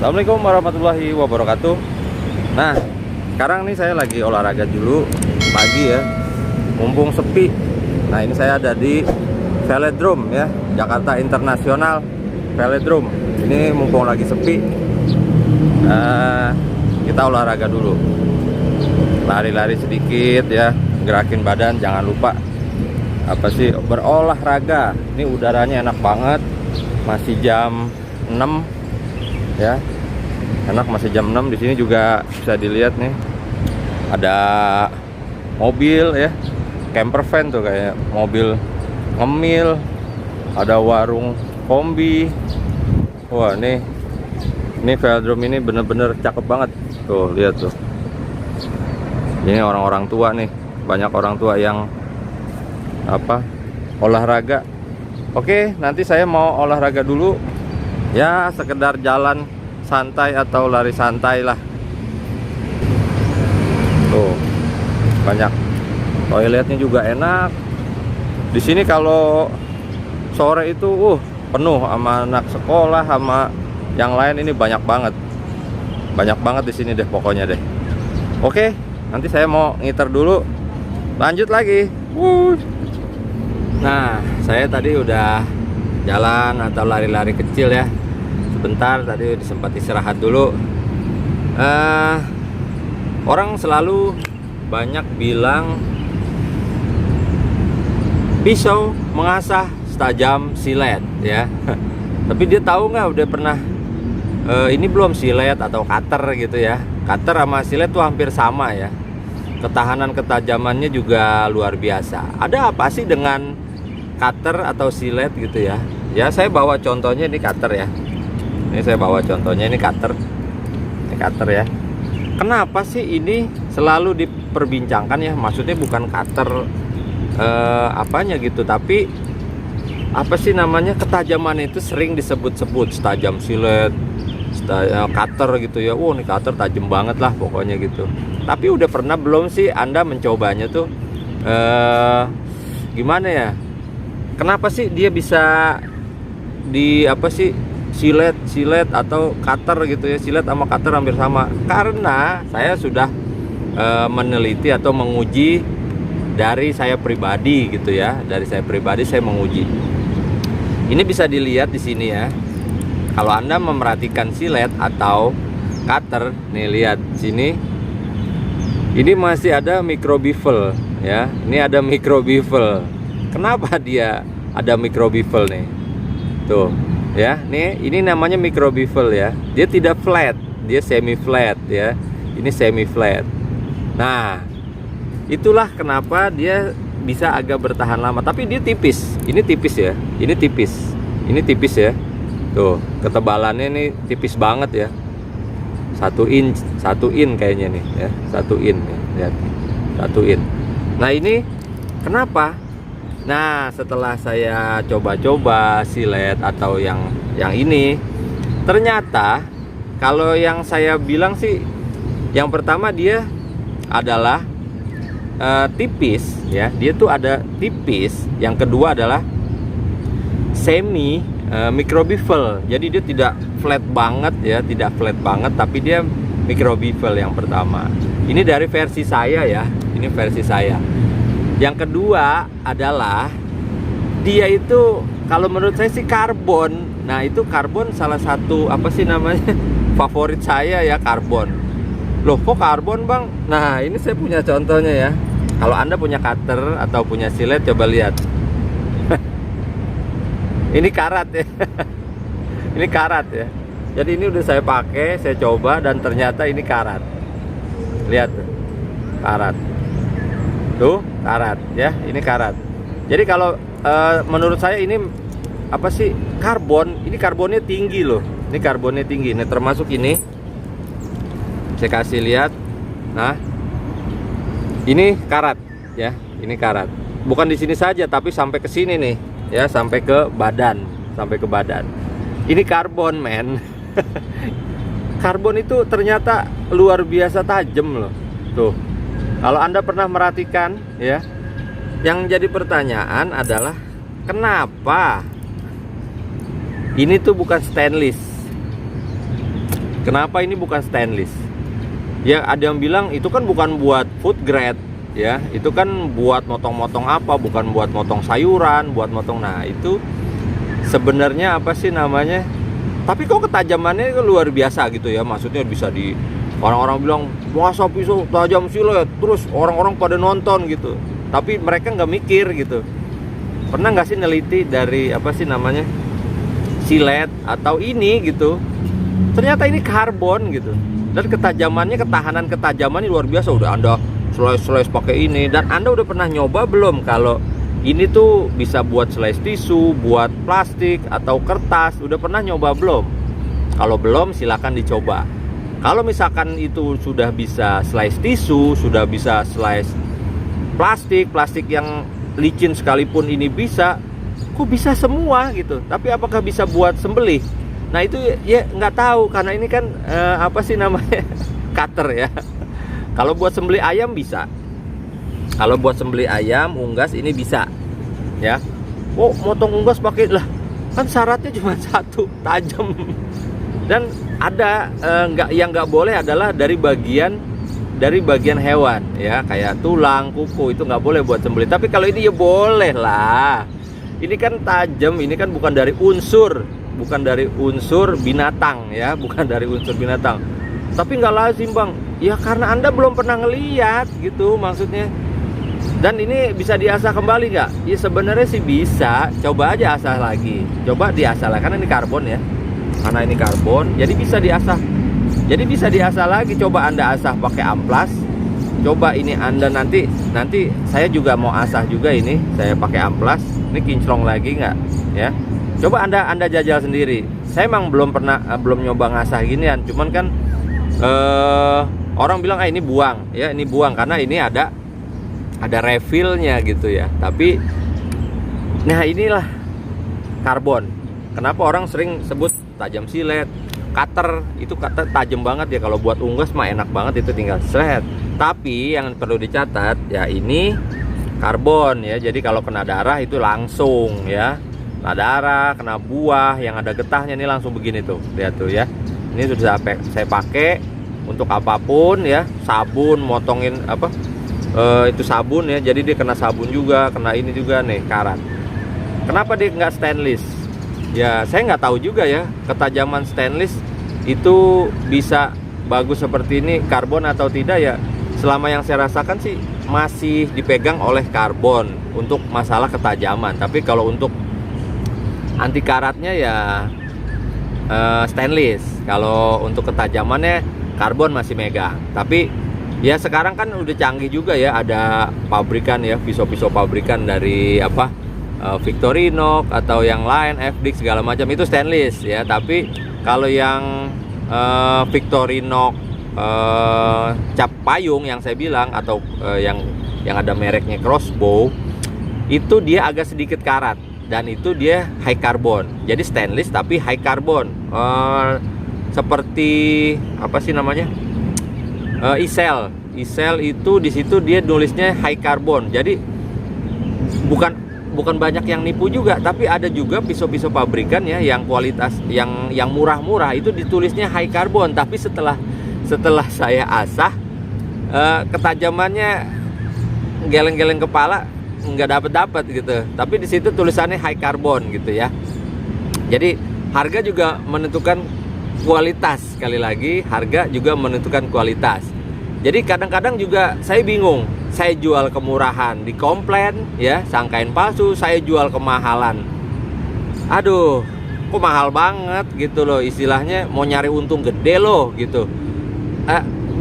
Assalamualaikum warahmatullahi wabarakatuh. Nah, sekarang nih saya lagi olahraga dulu pagi ya, mumpung sepi. Nah, ini saya ada di Velodrome ya, Jakarta International Velodrome. Ini mumpung lagi sepi, kita olahraga dulu, lari-lari sedikit ya, gerakin badan. Jangan lupa berolahraga. Ini udaranya enak banget, masih jam 6 ya, enak, masih jam 6. Di sini juga bisa dilihat nih, ada mobil ya, camper van tuh, kayak mobil ngemil, ada warung kombi. Wah, ini velodrome ini bener-bener cakep banget tuh, lihat tuh. Ini orang-orang tua nih, banyak orang tua yang olahraga. Oke, nanti saya mau olahraga dulu ya, sekedar jalan santai atau lari santai lah. Tuh, banyak toiletnya juga enak. Di sini kalau sore itu penuh sama anak sekolah, sama yang lain. Ini banyak banget di sini deh pokoknya deh. Oke, nanti saya mau ngiter dulu, lanjut lagi. Nah, saya tadi udah jalan atau lari-lari kecil ya, sebentar. Tadi sempat istirahat dulu. Orang selalu banyak bilang pisau mengasah setajam silet ya. Tapi dia tahu nggak, udah pernah ini belum, silet atau cutter gitu ya. Cutter sama silet tuh hampir sama ya, ketahanan ketajamannya juga luar biasa. Ada apa sih dengan cutter atau silet gitu ya? Ya, saya bawa contohnya ini cutter ya. Ini saya bawa contohnya, ini cutter. Ini cutter ya. Kenapa sih ini selalu diperbincangkan ya? Maksudnya bukan cutter apanya gitu, tapi apa sih namanya, ketajaman itu sering disebut-sebut setajam silet, cutter gitu ya. Ini cutter tajam banget lah pokoknya gitu. Tapi udah pernah belum sih Anda mencobanya tuh? Gimana ya? Kenapa sih dia bisa silet atau cutter gitu ya? Silet sama cutter hampir sama. Karena saya sudah meneliti atau menguji dari saya pribadi gitu ya. Dari saya pribadi saya menguji. Ini bisa dilihat di sini ya. Kalau Anda memerhatikan silet atau cutter, nih lihat sini. Ini masih ada microbevel ya. Ini ada microbevel. Kenapa dia ada microbevel nih? Tuh ya, nih ini namanya microbevel ya. Dia tidak flat, dia semi flat ya. Ini semi flat. Nah, itulah kenapa dia bisa agak bertahan lama. Tapi dia tipis. Ini tipis ya. Ini tipis. Ini tipis ya. Tuh, ketebalannya ini tipis banget ya. 1 in kayaknya nih ya. 1 in ya. Lihat. 1 in. Nah, ini kenapa? Nah, setelah saya coba-coba silet atau yang ini, ternyata kalau yang saya bilang sih, yang pertama dia adalah tipis ya. Dia tuh ada tipis. Yang kedua adalah semi microbevel. Jadi dia tidak flat banget ya, tidak flat banget, tapi dia microbevel yang pertama. Ini dari versi saya ya. Ini versi saya. Yang kedua adalah dia itu, kalau menurut saya sih karbon. Nah, itu karbon salah satu favorit saya ya, karbon. Loh, kok karbon bang? Nah, ini saya punya contohnya ya. Kalau Anda punya cutter atau punya silet, coba lihat. Ini karat ya. Ini karat ya. Jadi ini udah saya pakai, saya coba, dan ternyata ini karat. Lihat tuh, karat. Tuh, karat ya, ini karat. Jadi kalau menurut saya ini karbon. Ini karbonnya tinggi loh. Ini karbonnya tinggi. Ini termasuk ini. Saya kasih lihat. Nah, ini karat ya. Ini karat. Bukan di sini saja, tapi sampai ke sini nih ya, sampai ke badan, Ini karbon, men. Karbon itu ternyata luar biasa tajam loh. Tuh. Kalau Anda pernah merhatikan ya, yang jadi pertanyaan adalah kenapa ini tuh bukan stainless. Kenapa ini bukan stainless? Ya ada yang bilang itu kan bukan buat food grade, ya itu kan buat motong-motong apa, bukan buat motong sayuran, buat motong. Nah itu sebenarnya apa sih namanya? Tapi kok ketajamannya luar biasa gitu ya. Maksudnya bisa di, orang-orang bilang masa pisau tajam silet, terus orang-orang pada nonton gitu. Tapi mereka nggak mikir gitu. Pernah nggak sih neliti dari apa sih namanya, silet atau ini gitu? Ternyata ini karbon gitu. Dan ketajamannya, ketahanan ketajamannya luar biasa. Udah Anda slice pakai ini. Dan Anda udah pernah nyoba belum kalau ini tuh bisa buat slice tisu, buat plastik atau kertas? Udah pernah nyoba belum? Kalau belum silakan dicoba. Kalau misalkan itu sudah bisa slice tisu, sudah bisa slice plastik yang licin sekalipun ini bisa, kok bisa semua gitu. Tapi apakah bisa buat sembelih? Nah itu ya nggak tahu, karena ini kan apa sih namanya, cutter ya. Kalau buat sembelih ayam bisa. Kalau buat sembelih ayam unggas ini bisa, ya. Oh motong unggas pakai, lah kan syaratnya cuma satu, tajam. Dan ada yang nggak boleh adalah dari bagian hewan, ya kayak tulang, kuku itu nggak boleh buat sembelih. Tapi kalau ini ya boleh lah. Ini kan tajam, ini kan bukan dari unsur binatang ya, bukan dari unsur binatang. Tapi nggak lazim bang, ya karena Anda belum pernah ngeliat gitu maksudnya. Dan ini bisa diasah kembali nggak? Ya sebenarnya sih bisa, coba aja asah lagi, coba diasah lah, karena ini karbon ya, karena ini karbon, jadi bisa diasah. Jadi bisa diasah lagi, coba Anda asah pakai amplas. Coba ini Anda nanti saya juga mau asah juga ini, saya pakai amplas. Ini kinclong lagi nggak ya? Coba Anda jajal sendiri. Saya emang belum nyoba ngasah ginian. Cuman kan orang bilang ini buang ya, ini buang karena ini ada refillnya gitu ya. Tapi nah inilah karbon. Kenapa orang sering sebut tajam silet, cutter itu kata tajam banget ya. Kalau buat unggas mah enak banget, itu tinggal seret. Tapi yang perlu dicatat ya ini karbon ya. Jadi kalau kena darah itu langsung ya. Kena darah, kena buah yang ada getahnya ini langsung begini tuh. Lihat tuh ya. Ini sudah saya pakai untuk apapun ya. Sabun, motongin apa? Itu sabun ya. Jadi dia kena sabun juga, kena ini juga nih karat. Kenapa dia nggak stainless? Ya saya nggak tahu juga ya. Ketajaman stainless itu bisa bagus seperti ini karbon atau tidak ya. Selama yang saya rasakan sih masih dipegang oleh karbon untuk masalah ketajaman. Tapi kalau untuk anti karatnya ya stainless. Kalau untuk ketajamannya karbon masih megang. Tapi ya sekarang kan udah canggih juga ya, ada pabrikan ya, pisau-pisau pabrikan dari apa Victorinox atau yang lain, FDX segala macam itu stainless ya. Tapi kalau yang Victorinox cap payung yang saya bilang atau yang ada mereknya Crossbow, itu dia agak sedikit karat. Dan itu dia high carbon. Jadi stainless tapi high carbon. Seperti apa sih namanya? Isel itu di situ dia nulisnya high carbon. Jadi bukan banyak yang nipu juga, tapi ada juga pisau-pisau pabrikan ya yang kualitas yang murah-murah itu ditulisnya high carbon. Tapi setelah saya asah, ketajamannya geleng-geleng kepala nggak dapat gitu. Tapi di situ tulisannya high carbon gitu ya. Jadi harga juga menentukan kualitas. Sekali lagi harga juga menentukan kualitas. Jadi kadang-kadang juga saya bingung. Saya jual kemurahan di komplain ya, sangkain palsu. Saya jual kemahalan. Aduh, kok mahal banget gitu loh. Istilahnya mau nyari untung gede loh gitu.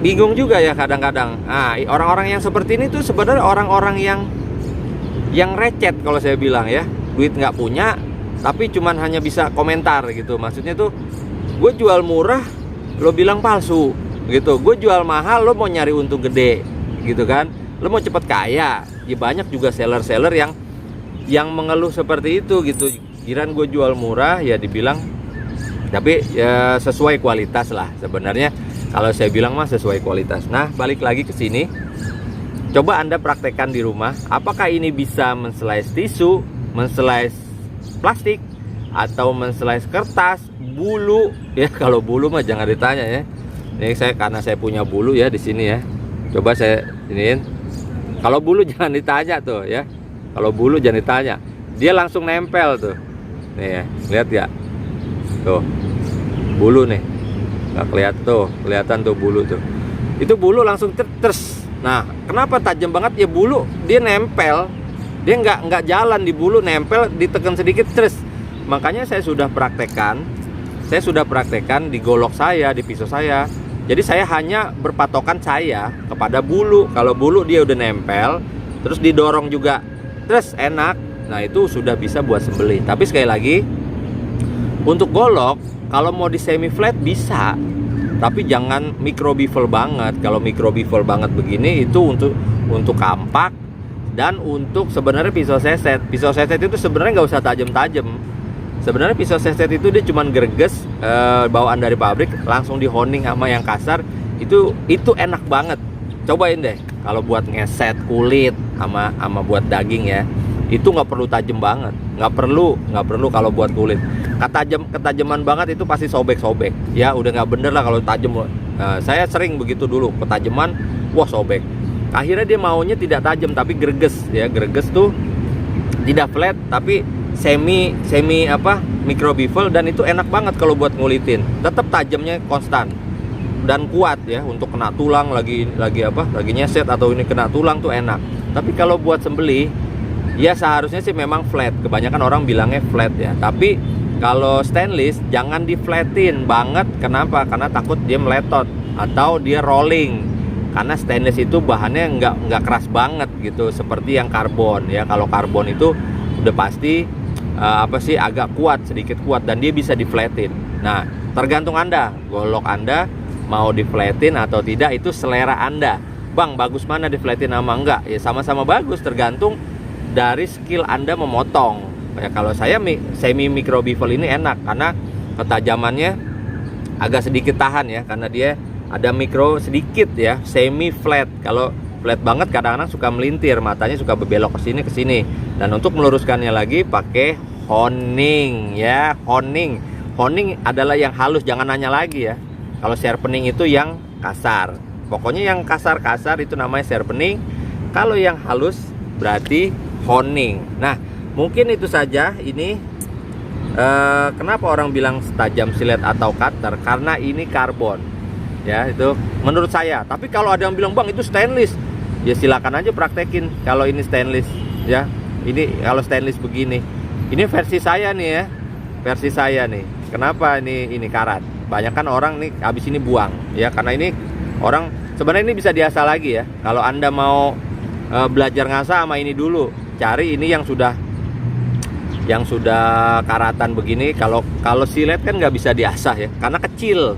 Bingung juga ya kadang-kadang. Nah, orang-orang yang seperti ini tuh sebenarnya orang-orang yang recet kalau saya bilang ya. Duit nggak punya tapi cuman hanya bisa komentar gitu. Maksudnya tuh gue jual murah lo bilang palsu gitu, gue jual mahal lo mau nyari untung gede gitu kan, lo mau cepet kaya. Ya banyak juga seller-seller yang mengeluh seperti itu gitu. Kiran gue jual murah ya dibilang, tapi ya sesuai kualitas lah sebenarnya. Kalau saya bilang mah sesuai kualitas. Nah balik lagi ke sini, coba Anda praktekkan di rumah. Apakah ini bisa men-slice tisu, men-slice plastik, atau men-slice kertas bulu ya, kalau bulu mah jangan ditanya ya. Ini karena saya punya bulu ya di sini ya. Coba saya iniin. Kalau bulu jangan ditanya tuh ya. Kalau bulu jangan ditanya. Dia langsung nempel tuh. Nih ya, lihat ya. Tuh. Bulu nih. Nggak kelihatan tuh bulu tuh. Itu bulu langsung terus. Nah, kenapa tajam banget ya bulu? Dia nempel. Dia nggak jalan di bulu, nempel, ditekan sedikit terus. Makanya saya sudah praktekkan di golok saya, di pisau saya. Jadi saya hanya berpatokan saya kepada bulu. Kalau bulu dia udah nempel, terus didorong juga, terus enak. Nah itu sudah bisa buat sembelih. Tapi sekali lagi, untuk golok, kalau mau di semi flat bisa, tapi jangan micro bevel banget. Kalau micro bevel banget begini itu untuk kampak dan untuk sebenarnya pisau seset. Pisau seset itu sebenarnya nggak usah tajam-tajam. Sebenarnya pisau seset itu dia cuman greges, bawaan dari pabrik, langsung dihoning sama yang kasar. Itu enak banget. Cobain deh kalau buat ngeset kulit sama buat daging ya. Itu nggak perlu tajam banget, nggak perlu kalau buat kulit. Ketajaman banget itu pasti sobek-sobek. Ya udah nggak bener lah kalau tajam. Saya sering begitu dulu, ketajaman, wah sobek. Akhirnya dia maunya tidak tajam tapi greges ya. Greges tuh tidak flat tapi semi micro bevel, dan itu enak banget kalau buat ngulitin. Tetap tajamnya konstan dan kuat ya, untuk kena tulang lagi nyeset atau ini kena tulang tuh enak. Tapi kalau buat sembelih ya seharusnya sih memang flat. Kebanyakan orang bilangnya flat ya. Tapi kalau stainless jangan di flatin banget. Kenapa? Karena takut dia meletot atau dia rolling. Karena stainless itu bahannya nggak keras banget gitu seperti yang karbon ya. Kalau karbon itu udah pasti agak sedikit kuat, dan dia bisa diflatin. Nah, tergantung Anda, golok Anda mau diflatin atau tidak, itu selera Anda. Bang, bagus mana diflatin sama enggak? Ya sama-sama bagus, tergantung dari skill Anda memotong. Ya, kalau saya semi micro bevel ini enak karena ketajamannya agak sedikit tahan ya, karena dia ada mikro sedikit ya, semi flat. Kalau flat banget kadang-kadang suka melintir, matanya suka berbelok ke sini. Dan untuk meluruskannya lagi pakai honing ya. Honing adalah yang halus, jangan nanya lagi ya. Kalau sharpening itu yang kasar. Pokoknya yang kasar-kasar itu namanya sharpening. Kalau yang halus berarti honing. Nah, mungkin itu saja ini. Kenapa orang bilang tajam silet atau cutter? Karena ini karbon. Ya, itu menurut saya. Tapi kalau ada yang bilang, "Bang, itu stainless." Ya silakan aja praktekin kalau ini stainless ya. Ini kalau stainless begini. Ini versi saya nih ya. Versi saya nih. Kenapa ini karat? Banyak kan orang nih habis ini buang ya, karena ini orang sebenarnya ini bisa diasah lagi ya. Kalau Anda mau belajar ngasah sama ini dulu, cari ini yang sudah karatan begini. Kalau silet kan nggak bisa diasah ya, karena kecil.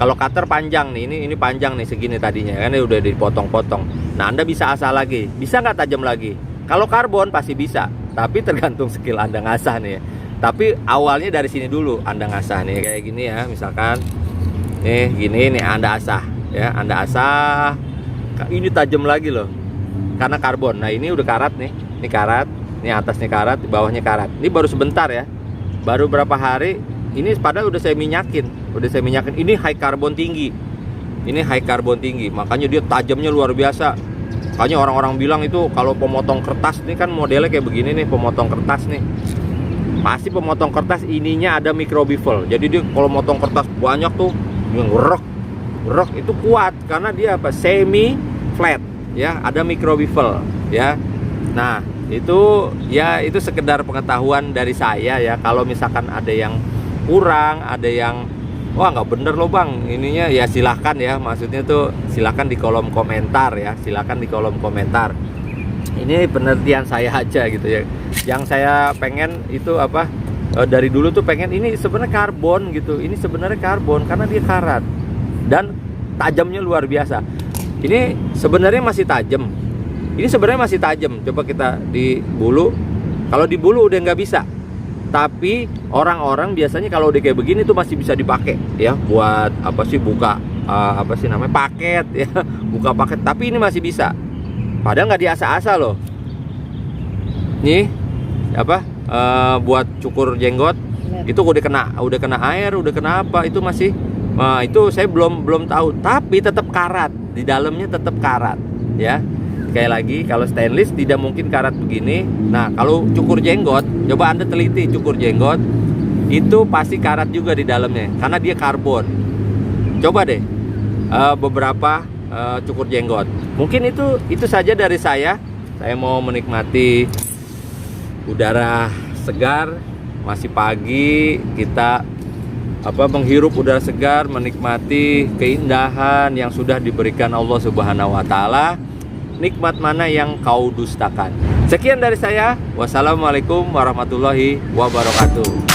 Kalau cutter panjang nih, ini panjang nih segini tadinya kan, udah dipotong-potong. Nah, Anda bisa asah lagi, bisa nggak tajam lagi? Kalau karbon pasti bisa, tapi tergantung skill Anda ngasah nih ya. Tapi awalnya dari sini dulu Anda ngasah nih, kayak gini ya, misalkan nih gini nih Anda asah ya, Anda asah. Ini tajam lagi loh, karena karbon. Nah, ini udah karat nih, ini karat, ini atasnya karat, di bawahnya karat. Ini baru sebentar ya, baru berapa hari. Ini padahal udah saya minyakin. Ini high carbon tinggi. Makanya dia tajamnya luar biasa. Makanya orang-orang bilang itu kalau pemotong kertas, ini kan modelnya kayak begini nih, pemotong kertas nih. Pasti pemotong kertas ininya ada micro bevel. Jadi dia kalau motong kertas banyak tuh, yang gerok itu kuat karena dia semi flat ya, ada micro bevel ya. Nah, itu sekedar pengetahuan dari saya ya. Kalau misalkan ada yang kurang, ada yang wah nggak bener loh bang ininya, ya silahkan ya, maksudnya tuh silahkan di kolom komentar ya, ini penelitian saya aja gitu ya. Yang saya pengen itu dari dulu tuh pengen ini sebenarnya karbon gitu, ini sebenarnya karbon karena dia karat dan tajamnya luar biasa. Ini sebenarnya masih tajam, coba kita di bulu. Kalau di bulu udah nggak bisa. Tapi orang-orang biasanya kalau udah kayak begini tuh masih bisa dipakai ya, buat buka paket ya, buka paket. Tapi ini masih bisa, padahal nggak diasah-asah loh. Nih buat cukur jenggot Itu udah kena air, udah kena apa, itu masih itu saya belum tahu, tapi tetap karat, di dalamnya tetap karat ya. Sekali lagi, kalau stainless tidak mungkin karat begini. Nah, kalau cukur jenggot, coba Anda teliti cukur jenggot, itu pasti karat juga di dalamnya karena dia karbon. Coba deh beberapa cukur jenggot. Mungkin itu saja dari saya. Saya mau menikmati udara segar, masih pagi, kita menghirup udara segar, menikmati keindahan yang sudah diberikan Allah Subhanahu wa taala. Nikmat mana yang kau dustakan? Sekian dari saya. Wassalamualaikum warahmatullahi wabarakatuh.